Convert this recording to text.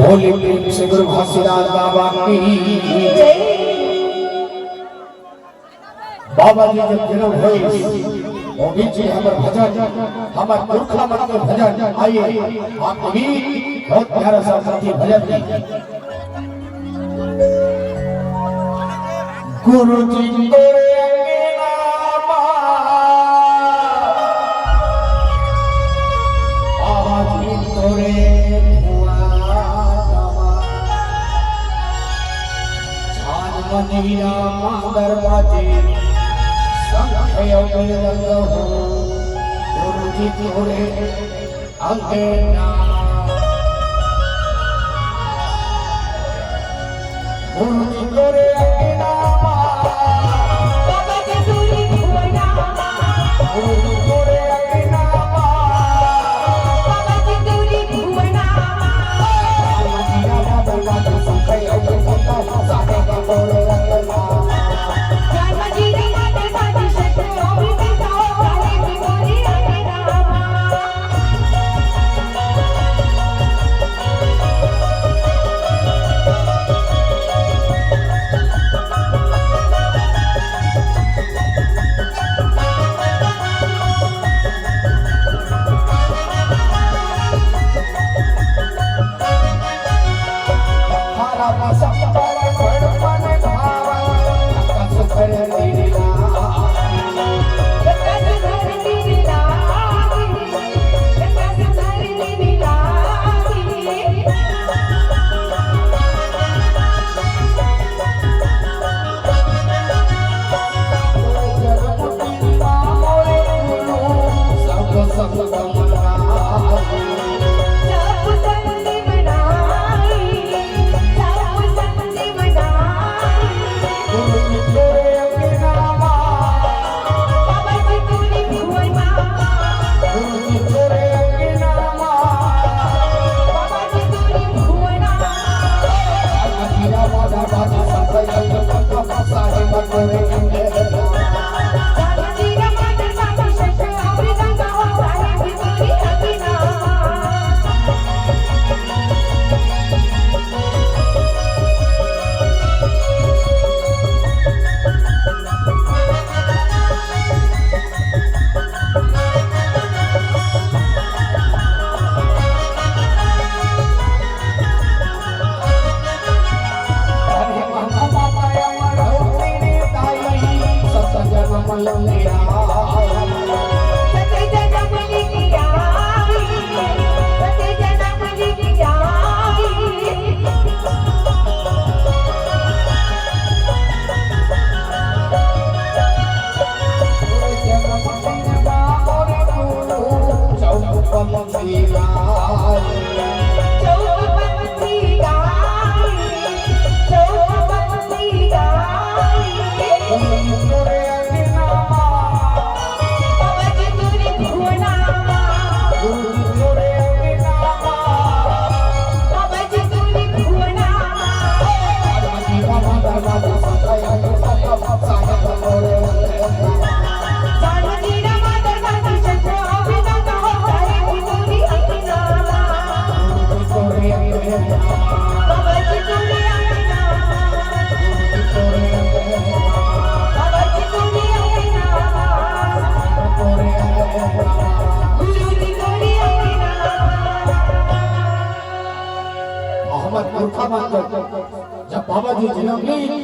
बोले प्रेम से गुरु घासीदास बाबा की जय। बाबा जी जब जन्म हुए वो भी जी हमारे भजन हमारे पुरखा मत के भजन आइए आप भी बहुत प्यारा सा साथी भजन गुरु जी तेरे नामा बाबा जी तोरे मनीरा मांगर बाजे संख्यो मिलंग हो गुरु जी तोरे अंगना गुरु जी तोरे अंगना बाबा जी तोरे भुवना गुरु जी तोरे अंगना बाबा जी तोरे भुवना मनीरा मांगर बाजे संख्यो मिलंग हो सारे का तोरे अंगना जब बाबा जी जन्म ली